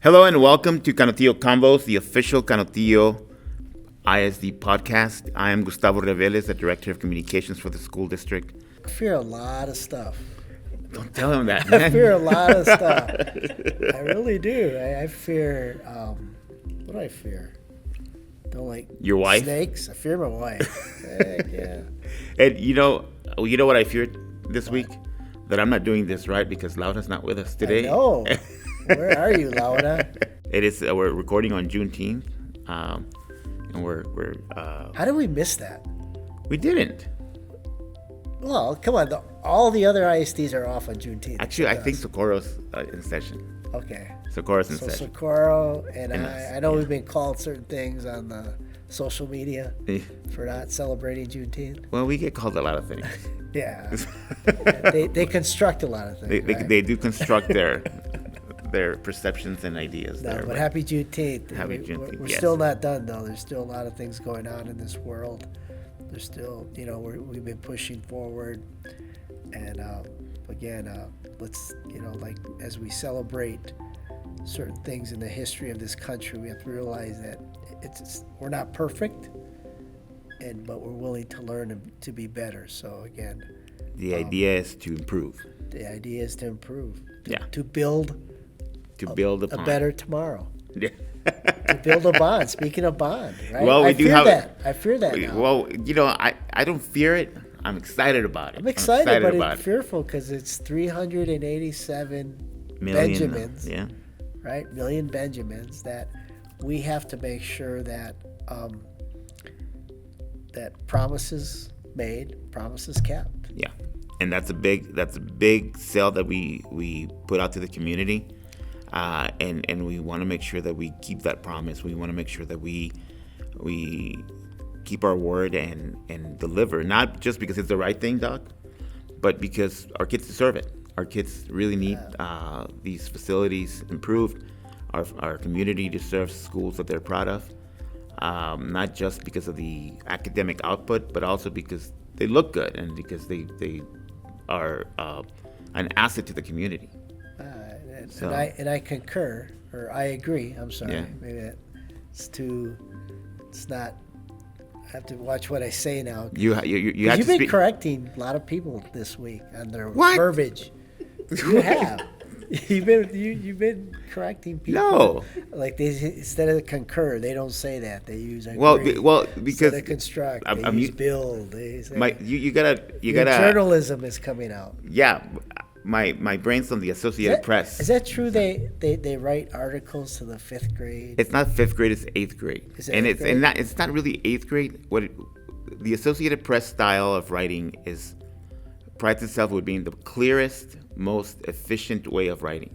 Hello and welcome to Canutillo Convos, the official Canutillo ISD podcast. I am Gustavo Reveles, the Director of Communications for the school district. I fear a lot of stuff. Don't tell him that, man. I fear a lot of stuff. I really do. I fear, what do I fear? Don't like your wife? Snakes. I fear my wife. Heck yeah. And you know what I feared this week? That I'm not doing this right because Laura's not with us today. No. Where are you, Laura? It is. We're recording on Juneteenth, and we're. How did we miss that? We didn't. Well, come on. All the other ISDs are off on Juneteenth. Actually, I think Socorro's in session. Okay. Socorro's in session. Socorro and I know we've been called certain things on the social media for not celebrating Juneteenth. Well, we get called a lot of things. Yeah. They construct a lot of things. They do construct their perceptions and ideas. No, but happy Juneteenth. Happy Juneteenth. We're yes. still not done, though. There's still a lot of things going on in this world. There's still, we've been pushing forward. And again, let's, like as we celebrate certain things in the history of this country, we have to realize that we're not perfect, but we're willing to learn to be better. So again, the idea is to improve. The idea is to improve. To build a better tomorrow. Yeah. To build a bond. Speaking of bond, right? Well, I fear that now. Well, I don't fear it. I'm excited about it. I'm excited but I'm fearful because it's 387 million Benjamins. Yeah. Right? Million Benjamins that we have to make sure that that promises made, promises kept. Yeah. And that's a big sale that we put out to the community. And we want to make sure that we keep that promise. We want to make sure that we keep our word and deliver, not just because it's the right thing, Doc, but because our kids deserve it. Our kids really need these facilities improved. Our community deserves schools that they're proud of, not just because of the academic output, but also because they look good and because they are an asset to the community. And I concur, or I agree. I'm sorry. Yeah. Maybe it's not. I have to watch what I say now. You've been correcting a lot of people this week on their verbiage. You have. You've been correcting people. No. Like instead of concur, they don't say that. They use agree. Well, because instead of construct, they use build. They say, you gotta. Journalism is coming out. Yeah. My brain's on the Associated Press. Is that true? They write articles to the 5th grade. It's not 5th grade. It's 8th grade. It's not really 8th grade. The Associated Press style of writing prides itself with being the clearest, most efficient way of writing.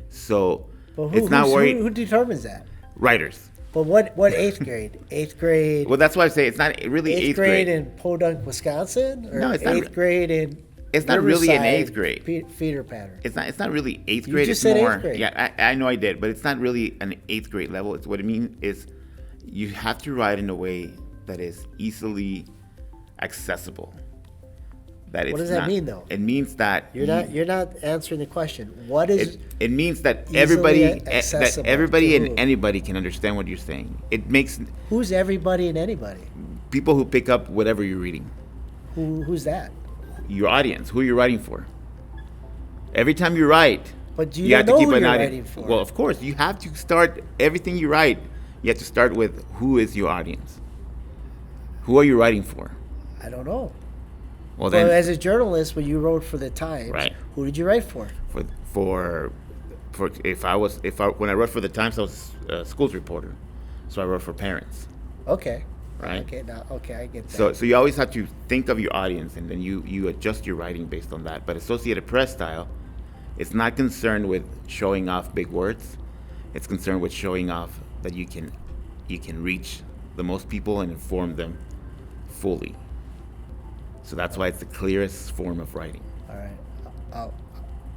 So it's not worried. Who determines that? Writers. But what 8th grade? 8th grade. Well, that's why I say it's not really 8th grade in Podunk, Wisconsin, or no, it's not 8th grade in. It's not really an 8th grade. Feeder pattern. It's not really 8th grade. You just it's said more. 8th grade. Yeah, I know I did, but it's not really an 8th grade level. It's what it means is you have to write in a way that is easily accessible. What does that mean, though? It means that you're not answering the question. What is? It means that everybody and anybody can understand what you're saying. It makes. Who's everybody and anybody? People who pick up whatever you're reading. Who's that? Your audience, who you're writing for. Every time you write, but you have to keep an eye writing for. Well, of course, you have to start everything you write. You have to start with who is your audience. Who are you writing for? I don't know. Well, then, as a journalist, when you wrote for the Times, right. Who did you write for? When I wrote for the Times, I was a schools reporter, so I wrote for parents. Okay. Right. Okay, I get that. So you always have to think of your audience, and then you adjust your writing based on that. But Associated Press style, it's not concerned with showing off big words. It's concerned with showing off that you can reach the most people and inform them fully. So that's why it's the clearest form of writing. All right.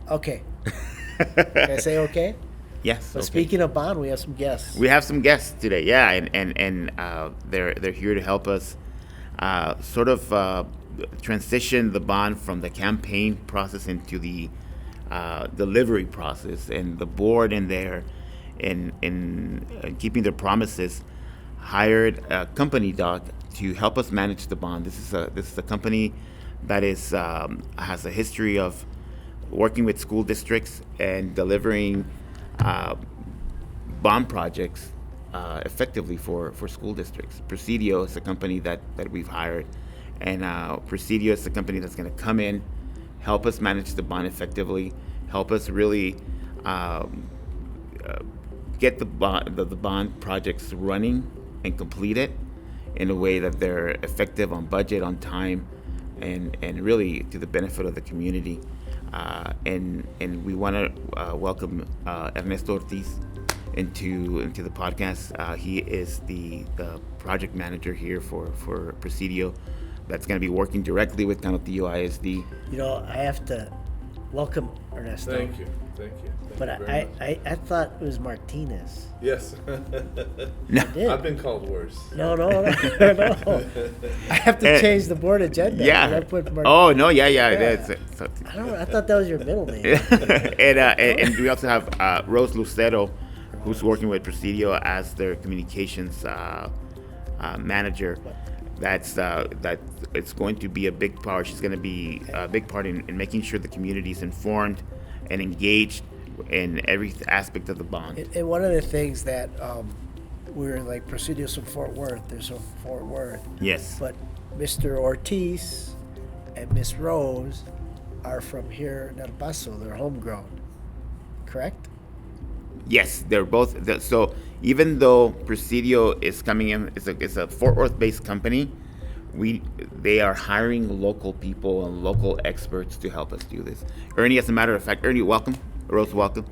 Okay. Can I say okay? Yes. But speaking of bond, we have some guests. We have some guests today, yeah, and they're here to help us sort of transition the bond from the campaign process into the delivery process. And the board in there in keeping their promises, hired a company, Doc, to help us manage the bond. This is a company that has a history of working with school districts and delivering bond projects effectively for school districts. Procedeo is a company that we've hired, and Procedeo is the company that's going to come in, help us manage the bond effectively, help us really get the bond projects running and completed in a way that they're effective on budget, on time, and really to the benefit of the community. And we want to welcome Ernesto Ortiz into the podcast. He is the project manager here for Procedeo, that's going to be working directly with Canutillo ISD. You know, I have to welcome Ernesto. Thank you. But I thought it was Martinez. Yes. No. I've been called worse. No. I have to change the board agenda. Yeah. I put Oh no, yeah. I thought that was your middle name. And we also have Rose Lucero, who's working with Procedeo as their communications manager. That it's going to be a big part. She's going to be a big part in making sure the community is informed and engaged in every aspect of the bond. And one of the things that we're like Procedeo's from Fort Worth. There's from Fort Worth. Yes. But Mr. Ortiz and Miss Rose are from here in El Paso. They're homegrown. Correct? Yes, they're both. So even though Procedeo is coming in, it's a Fort Worth-based company. They are hiring local people and local experts to help us do this. Ernie, as a matter of fact, Ernie, welcome. Rose, welcome.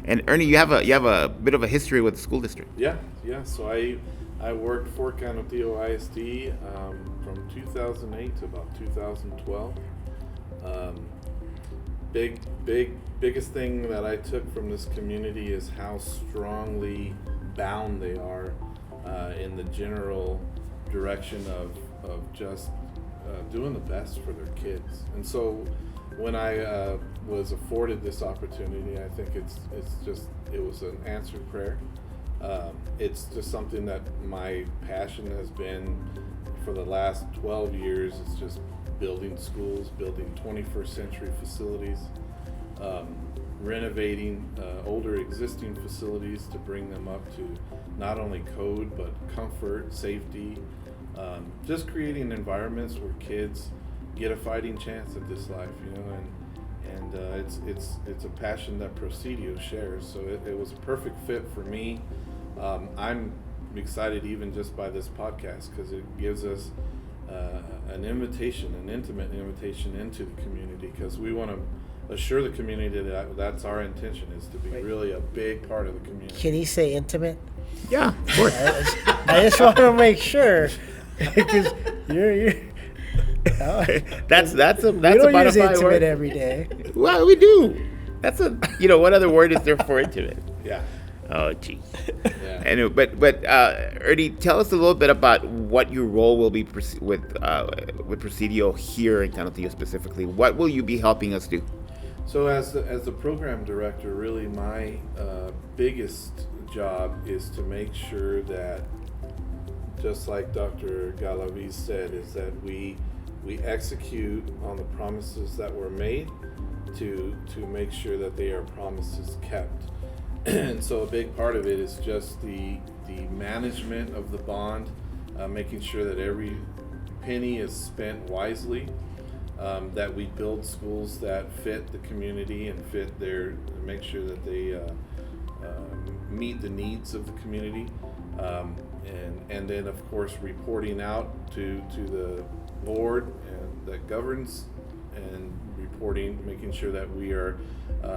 And Ernie, you have a bit of a history with the school district. Yeah. So I worked for Canutillo ISD from 2008 to about 2012. Biggest thing that I took from this community is how strongly bound they are in the general direction of just doing the best for their kids. And so when I was afforded this opportunity, I think it was an answered prayer. It's just something that my passion has been for the last 12 years. It's just building schools, building 21st century facilities, renovating older existing facilities to bring them up to not only code but comfort, safety, just creating environments where kids get a fighting chance at this life, and it's a passion that Procedeo shares. So it was a perfect fit for me. I'm excited even just by this podcast because it gives us an intimate invitation into the community, because we want to assure the community that that's our intention, is to be really a big part of the community. Can he say intimate? Yeah, of course. I just want to make sure, because you're that's we don't about use a fine intimate word. every day. Well, we do. That's what other word is there for intimate? Yeah. Oh, geez. Yeah. Anyway, but Ernie, tell us a little bit about what your role will be with Procedeo here in Canutillo specifically. What will you be helping us do? So as the program director, really my biggest job is to make sure that, just like Dr. Galaviz said, is that we execute on the promises that were made to make sure that they are promises kept. And so a big part of it is just the management of the bond, making sure that every penny is spent wisely, that we build schools that fit the community and make sure that they meet the needs of the community, and then of course reporting out to the board and that governs, and making sure that we are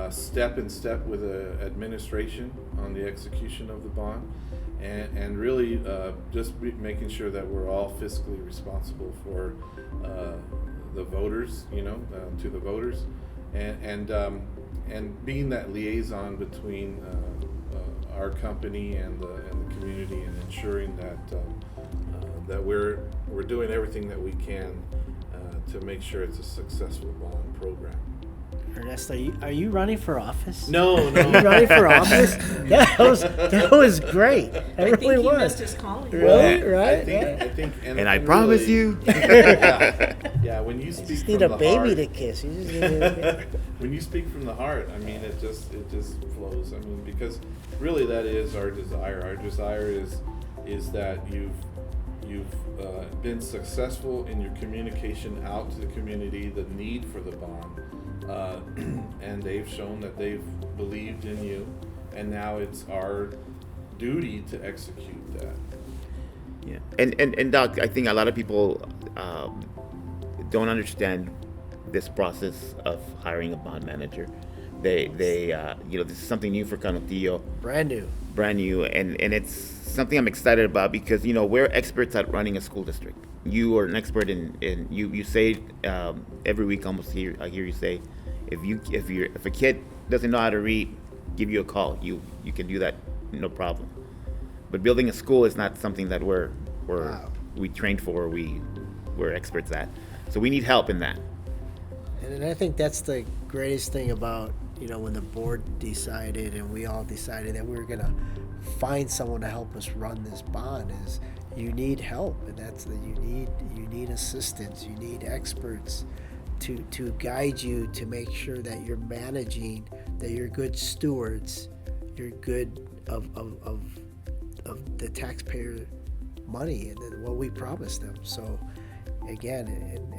step in step with the administration on the execution of the bond, and really just making sure that we're all fiscally responsible for the voters, to the voters, and being that liaison between our company and the community, and ensuring that we're doing everything that we can to make sure it's a successful bond program. Ernesto, are you running for office? No. Are you running for office? That was great. That I really think he was. missed his calling. Really? Yeah. Right? I think, And I promise really- you. Yeah, when you speak You just from need a the baby heart, to kiss. You just need when you speak from the heart, I mean, it just flows. I mean, because really that is our desire. Our desire is that you've been successful in your communication out to the community, the need for the bond, and they've shown that they've believed in you, and now it's our duty to execute that. Yeah, and Doc, I think a lot of people don't understand this process of hiring a bond manager. They this is something new for Canutillo, brand new. and it's something I'm excited about because we're experts at running a school district. You are an expert in you say every week almost I hear you say if a kid doesn't know how to read, give you a call. You can do that, no problem. But building a school is not something that we trained for. We're experts at. So we need help in that. And I think that's the greatest thing about, when the board decided and we all decided that we were going to find someone to help us run this bond is you need help. And that's that you need assistance. You need experts to guide you to make sure that you're managing, that you're good stewards, you're good of the taxpayer money and what we promised them. So again,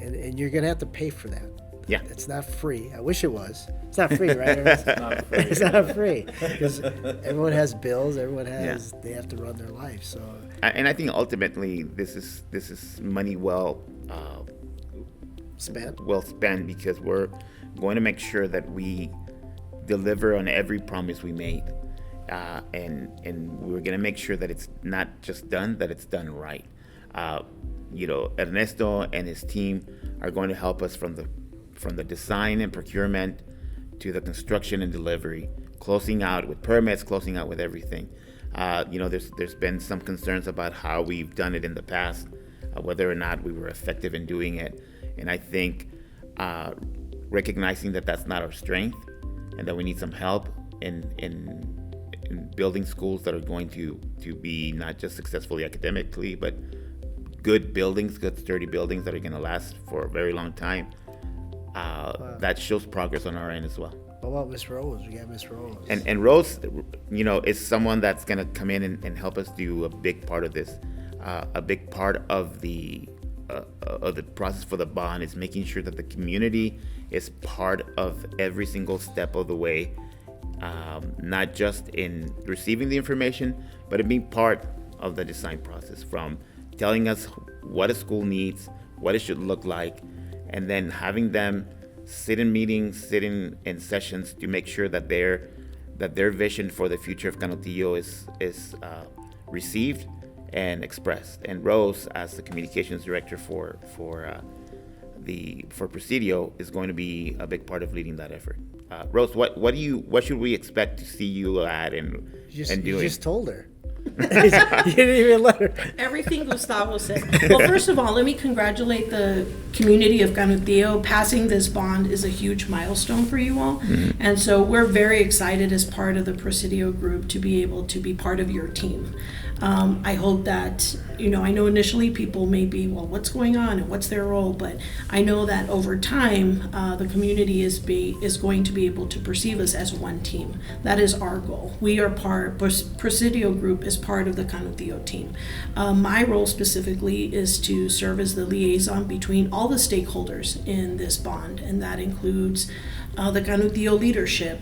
and you're going to have to pay for that. Yeah. It's not free. I wish it was. It's not free, right? It's not free because everyone has bills. Everyone has. They have to run their life. So. And I think ultimately this is money well spent because we're going to make sure that we deliver on every promise we made, and we're going to make sure that it's not just done, that it's done right. Ernesto and his team are going to help us from the design and procurement to the construction and delivery, closing out with permits, closing out with everything. There's been some concerns about how we've done it in the past, whether or not we were effective in doing it. And I think recognizing that that's not our strength and that we need some help in building schools that are going to be not just successfully academically, but good buildings, good sturdy buildings that are going to last for a very long time. That shows progress on our end as well. What about Miss Rose? We got Miss Rose. And Rose, is someone that's going to come in and help us do a big part of this. A big part of the process for the bond is making sure that the community is part of every single step of the way, not just in receiving the information, but in being part of the design process, from telling us what a school needs, what it should look like, and then having them sit in meetings, sit in sessions to make sure that their vision for the future of Canutillo is received and expressed. And Rose, as the communications director for Procedeo, is going to be a big part of leading that effort. Rose, what should we expect to see you at and doing? You just told her. You didn't even let her. Everything Gustavo said. Well, first of all, let me congratulate the community of Canutillo. Passing this bond is a huge milestone for you all. Mm-hmm. And so we're very excited as part of the Procedeo group to be able to be part of your team. I hope that, I know initially people may be, well, what's going on and what's their role? But I know that over time, the community is going to be able to perceive us as one team. That is our goal. We are Procedeo group is part of the Canutillo team. My role specifically is to serve as the liaison between all the stakeholders in this bond, and that includes the Canutillo leadership.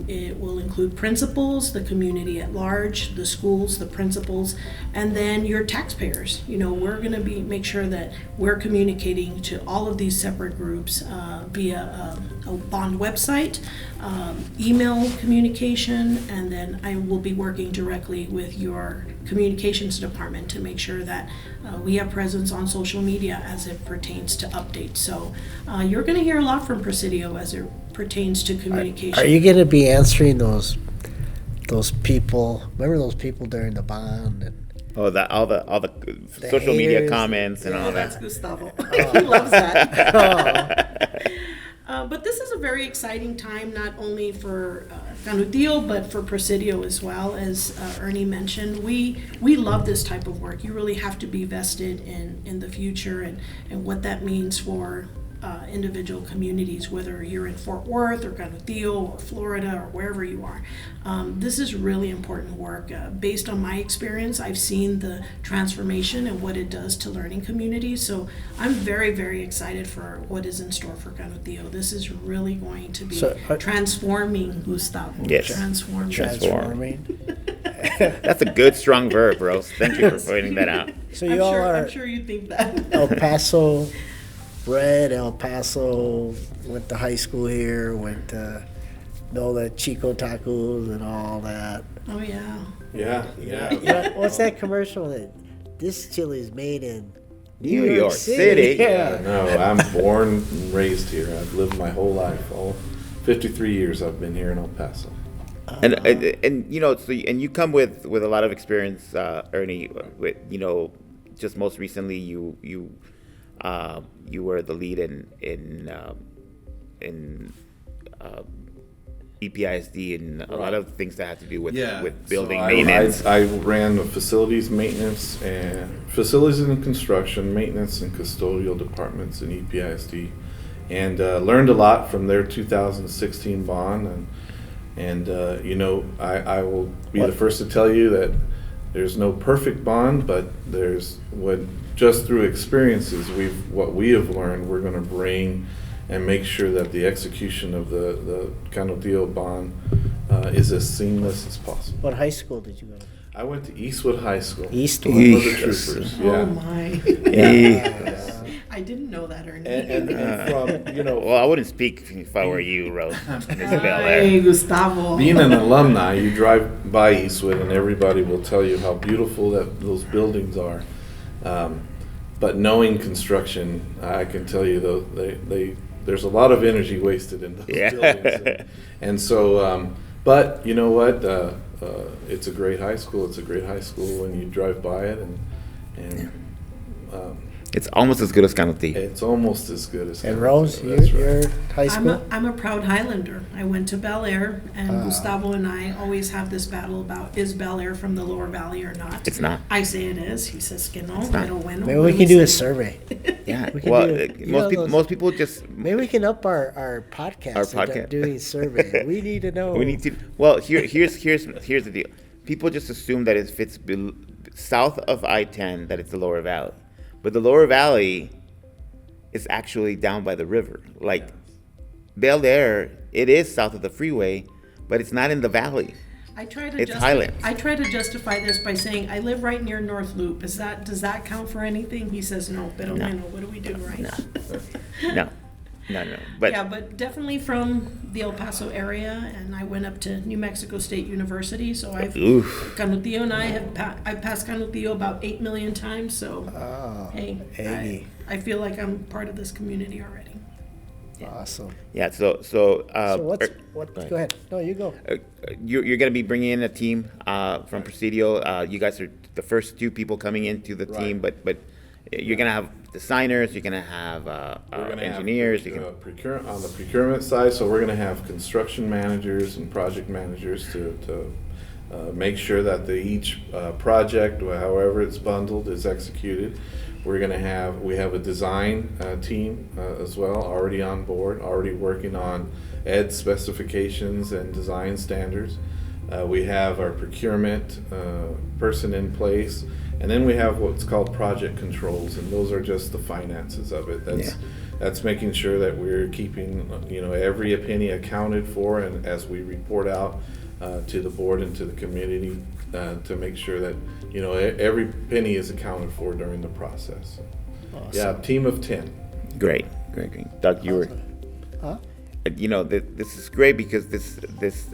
It will include principals, the community at large, the schools, the principals, and then your taxpayers. We're going to make sure that we're communicating to all of these separate groups via a bond website, email communication, and then I will be working directly with your communications department to make sure that we have presence on social media as it pertains to updates. So you're going to hear a lot from Procedeo as it pertains to communication. Are you going to be answering those people? Remember those people during the bond? And all the social media comments and all That's that. Gustavo. He loves that. But this is a very exciting time, not only for Canutillo, but for Procedeo as well. As Ernie mentioned, we love this type of work. You really have to be vested in the future and what that means for individual communities, whether you're in Fort Worth or Canutillo or Florida or wherever you are. This is really important work. Based on my experience, I've seen the transformation and what it does to learning communities. So I'm very, very excited for what is in store for Canutillo. This is really going to be transforming, Gustavo. Yes. Transforming. That's a good, strong verb, Rose. Thank you for pointing that out. So you I'm sure you think that. El Paso bred, El Paso, went to high school here, went to know the Chico tacos and all that. Oh, yeah. Yeah. What's that commercial that this chili is made in New York City. Yeah. No, I'm born and raised here. I've lived my whole life. All 53 years I've been here in El Paso. And you know, so you come with a lot of experience, Ernie. With, you know, just most recently you were the lead in EPISD and a lot of things that had to do with building maintenance. I ran the facilities maintenance and facilities and construction, maintenance and custodial departments in EPISD, and learned a lot from their 2016 bond. And you know, I will be the first to tell you that there's no perfect bond, but there's just through experiences what we have learned, we're going to bring and make sure that the execution of the Canutillo bond is as seamless as possible. What high school did you go to? I went to Eastwood High School. Eastwood. One of the troopers. Yeah. Oh, my. Yeah. I didn't know that, Ernie. And from, you know, Well, I wouldn't speak if I were you, Rose. Miss Bel Hey, Air. Gustavo. being an alumni, you drive by Eastwood and everybody will tell you how beautiful those buildings are. But knowing construction, I can tell you though, there's a lot of energy wasted in those buildings. And so, but you know what? It's a great high school. It's a great high school when you drive by it, and It's almost as good as Canutillo. it's almost as good as. And Rose, That's right. your high school? I'm a proud Highlander. I went to Bel Air, and Gustavo and I always have this battle about, is Bel Air from the Lower Valley or not? It's not. I say it is. He says que no, not. pero bueno. Maybe What we do can do say? a survey. Yeah. We can Well, do it. You know most people just. Maybe we can up our podcast. Our and start podcast. doing a survey. We need to know. We need to. Well, here's the deal. People just assume that if it's south of I-10 that it's the Lower Valley, but the Lower Valley is actually down by the river. Like Bel Air, it is south of the freeway, but it's not in the valley. It's Highlands. I try to justify this by saying I live right near North Loop. Does that count for anything? He says no, pero bueno, what do we do, right? No. But Yeah, but definitely from the El Paso area, and I went up to New Mexico State University, so oof. Canutillo and I I've passed Canutillo about 8 million times, so hey, Aggie. I feel like I'm part of this community already. Awesome. Yeah. So So what? go ahead. Go ahead. No, you go. You're going to be bringing in a team from Procedeo. You guys are the first two people coming into the team, but you're going to have designers. You're going to have engineers. On the procurement side, so we're going to have construction managers and project managers to make sure that each project, however it's bundled, is executed. We have a design team as well, already on board, already working on ED specifications and design standards. We have our procurement person in place, and then we have what's called project controls, and those are just the finances of it. That's making sure that we're keeping every penny accounted for, and as we report out to the board and to the community to make sure that every penny is accounted for during the process. Awesome. Yeah, team of 10. Great. Doug, you were. Huh? This is great because this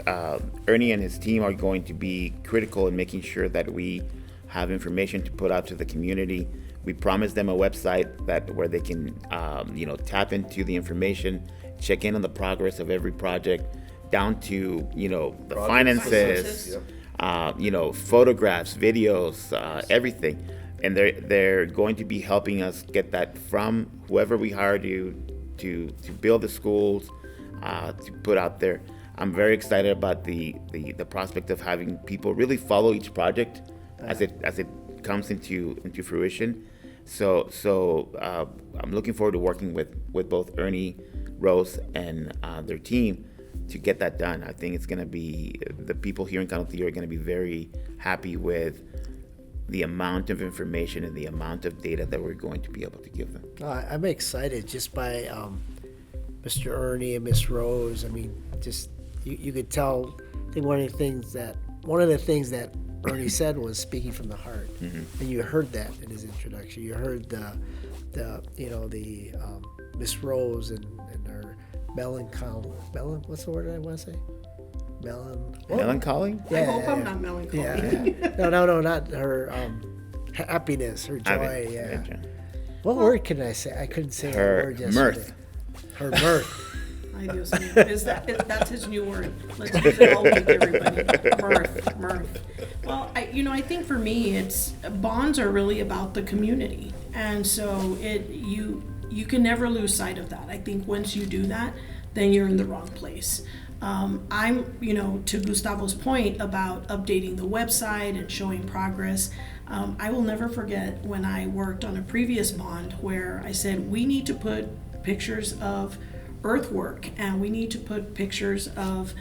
Ernie and his team are going to be critical in making sure that we have information to put out to the community. We promised them a website where they can tap into the information, check in on the progress of every project, down to the finances, photographs, videos, everything. And they're going to be helping us get that from whoever we hire to to build the schools, to put out there. I'm very excited about the prospect of having people really follow each project as it comes into fruition. So I'm looking forward to working with both Ernie, Rose, and their team to get that done. I think it's going to be, the people here in Canutillo are going to be very happy with the amount of information and the amount of data that we're going to be able to give them. I'm excited just by Mr. Ernie and Miss Rose. I mean, just you could tell. I think one of the things that Ernie said was speaking from the heart, and you heard that in his introduction. You heard the Miss Rose and her melancholy. What's the word I want to say? Melancholy? I hope I'm not melancholy. Yeah. No, not her happiness, her joy. Yeah. What word can I say? I couldn't say Her that word yesterday. mirth. Her mirth. Ay, Dios mío. That's his new word. Let's use it all week, everybody. Mirth. Well, I think for me, it's bonds are really about the community, and so you can never lose sight of that. I think once you do that, then you're in the wrong place. I'm, to Gustavo's point about updating the website and showing progress. I will never forget when I worked on a previous bond where I said we need to put pictures of earthwork and we need to put pictures of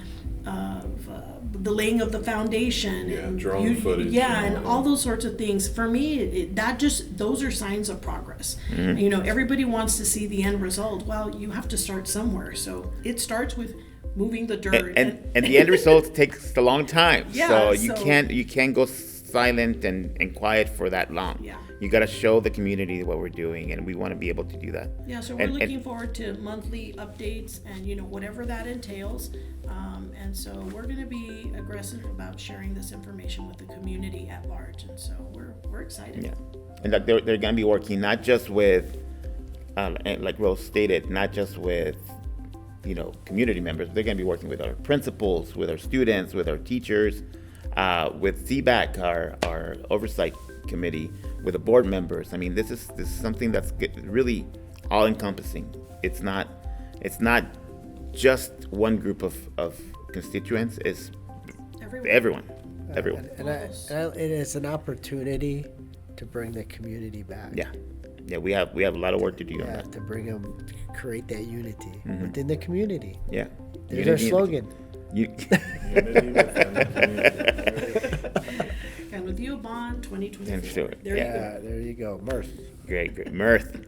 the laying of the foundation and drone footage, and all those sorts of things. For me, those are signs of progress. Everybody wants to see the end result. Well, you have to start somewhere. So it starts with moving the dirt, and the end result takes a long time. Yeah, so you can't go silent and quiet for that long. Yeah. You got to show the community what we're doing, and we want to be able to do that. Yeah, so we're looking forward to monthly updates and whatever that entails. And so we're going to be aggressive about sharing this information with the community at large, and so we're excited. Yeah, and that they're going to be working not just with, and like Rose stated, not just with community members. They're going to be working with our principals, with our students, with our teachers, with CBAC, our oversight committee, with the board members. I mean, this is something that's really all encompassing. It's not just one group of constituents. It's everyone. And it's an opportunity to bring the community back. Yeah, we have a lot of work to do on that. To bring them, to create that unity within the community. Yeah, There's our slogan. Unity within the community. Canutillo Bond 2024. There you go. Mirth. Great. Mirth.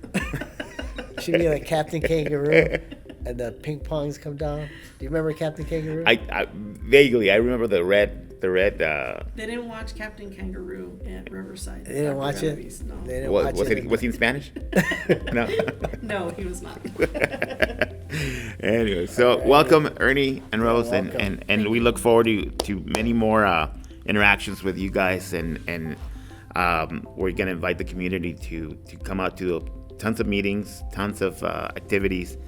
Should be like Captain Kangaroo and the ping pongs come down. Do you remember Captain Kangaroo? I vaguely remember the red. They didn't watch Captain Kangaroo at Riverside. They didn't watch it? Galaviz, no. They didn't watch it. Was he in Spanish? No. No, he was not. Anyway, so welcome Ernie and Rose, welcome. and we look forward to many more interactions with you guys, and we're gonna invite the community to come out to tons of meetings, tons of activities,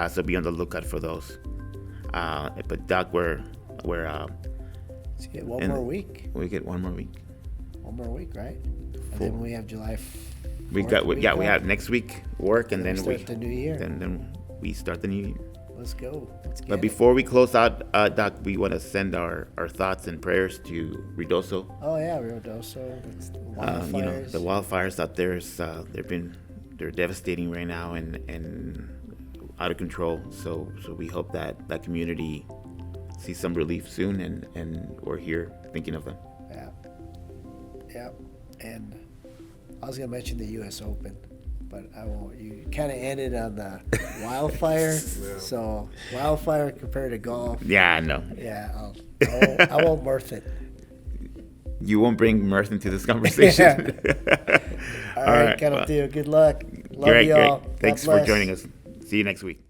so be on the lookout for those. But Doc, we're Let's get one more week. We get one more week. One more week, right? And then we have July. We have next week work, and then we start the new year. Then we start the new year. Let's go. But before we close out, Doc, we want to send our thoughts and prayers to Ruidoso. Oh yeah, Ruidoso. That's the wildfires. The wildfires out there they're devastating right now and out of control. So we hope that community sees some relief soon, and we're here thinking of them. Yeah. And I was gonna mention the U.S. Open, but I won't. You kind of ended on the wildfire, so wildfire compared to golf. Yeah, I know. Yeah, I won't mirth it. You won't bring mirth into this conversation. All right, Canutillo, good luck. Love Great. you all. Thanks for joining us. See you next week.